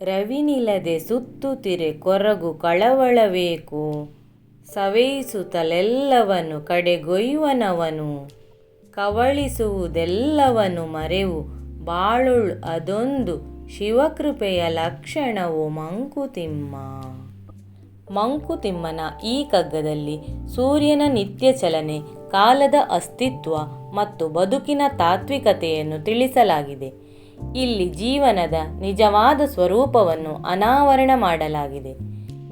ರವಿನಿಲದೆ ಸುತ್ತುತ್ತಿರೆ ಕೊರಗು ಕಳವಳವೇಕು, ಸವೆಯಿಸುತ್ತಲೆಲ್ಲವನು ಕಡೆಗೊಯ್ಯುವನವನು. ಕವಳಿಸುವುದೆಲ್ಲವನು ಮರೆವು ಬಾಳೊಳ್ ಅದೊಂದು ಶಿವಕೃಪೆಯ ಲಕ್ಷಣವು ಮಂಕುತಿಮ್ಮ. ಮಂಕುತಿಮ್ಮನ ಈ ಕಗ್ಗದಲ್ಲಿ ಸೂರ್ಯನ ನಿತ್ಯ ಚಲನೆ, ಕಾಲದ ಅಸ್ತಿತ್ವ ಮತ್ತು ಬದುಕಿನ ತಾತ್ವಿಕತೆಯನ್ನು ತಿಳಿಸಲಾಗಿದೆ. ಇಲ್ಲಿ ಜೀವನದ ನಿಜವಾದ ಸ್ವರೂಪವನ್ನು ಅನಾವರಣ ಮಾಡಲಾಗಿದೆ.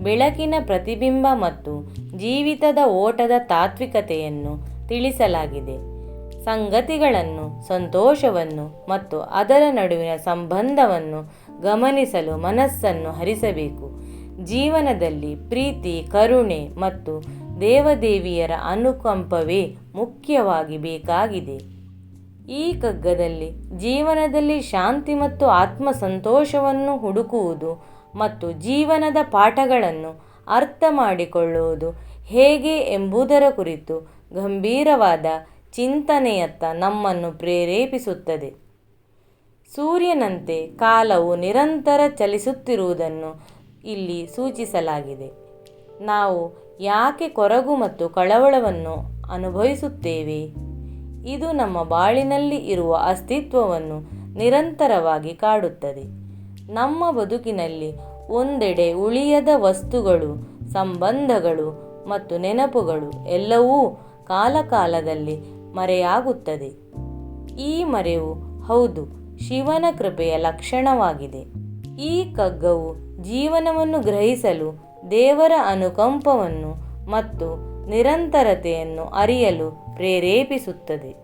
ಬೆಳಕಿನ ಪ್ರತಿಬಿಂಬ ಮತ್ತು ಜೀವಿತದ ಓಟದ ತಾತ್ವಿಕತೆಯನ್ನು ತಿಳಿಸಲಾಗಿದೆ. ಸಂಗತಿಗಳನ್ನು, ಸಂತೋಷವನ್ನು ಮತ್ತು ಅದರ ನಡುವಿನ ಸಂಬಂಧವನ್ನು ಗಮನಿಸಲು ಮನಸ್ಸನ್ನು ಹರಿಸಬೇಕು. ಜೀವನದಲ್ಲಿ ಪ್ರೀತಿ, ಕರುಣೆ ಮತ್ತು ದೇವದೇವಿಯರ ಅನುಕಂಪವೇ ಮುಖ್ಯವಾಗಿ ಬೇಕಾಗಿದೆ. ಈ ಕಗ್ಗದಲ್ಲಿ ಜೀವನದಲ್ಲಿ ಶಾಂತಿ ಮತ್ತು ಆತ್ಮಸಂತೋಷವನ್ನು ಹುಡುಕುವುದು ಮತ್ತು ಜೀವನದ ಪಾಠಗಳನ್ನು ಅರ್ಥ ಮಾಡಿಕೊಳ್ಳುವುದು ಹೇಗೆ ಎಂಬುದರ ಕುರಿತು ಗಂಭೀರವಾದ ಚಿಂತನೆಯತ್ತ ನಮ್ಮನ್ನು ಪ್ರೇರೇಪಿಸುತ್ತದೆ. ಸೂರ್ಯನಂತೆ ಕಾಲವು ನಿರಂತರ ಚಲಿಸುತ್ತಿರುವುದನ್ನು ಇಲ್ಲಿ ಸೂಚಿಸಲಾಗಿದೆ. ನಾವು ಯಾಕೆ ಕೊರಗು ಮತ್ತು ಕಳವಳವನ್ನು ಅನುಭವಿಸುತ್ತೇವೆ? ಇದು ನಮ್ಮ ಬಾಳಿನಲ್ಲಿ ಇರುವ ಅಸ್ತಿತ್ವವನ್ನು ನಿರಂತರವಾಗಿ ಕಾಡುತ್ತದೆ. ನಮ್ಮ ಬದುಕಿನಲ್ಲಿ ಒಂದೆಡೆ ಉಳಿಯದ ವಸ್ತುಗಳು, ಸಂಬಂಧಗಳು ಮತ್ತು ನೆನಪುಗಳು ಎಲ್ಲವೂ ಕಾಲಕಾಲದಲ್ಲಿ ಮರೆಯಾಗುತ್ತದೆ. ಈ ಮರೆವು ಹೌದು ಶಿವನ ಕೃಪೆಯ ಲಕ್ಷಣವಾಗಿದೆ. ಈ ಕಗ್ಗವು ಜೀವನವನ್ನು ಗ್ರಹಿಸಲು, ದೇವರ ಅನುಕಂಪವನ್ನು ಮತ್ತು ನಿರಂತರತೆಯನ್ನು ಅರಿಯಲು ಪ್ರೇರೇಪಿಸುತ್ತದೆ.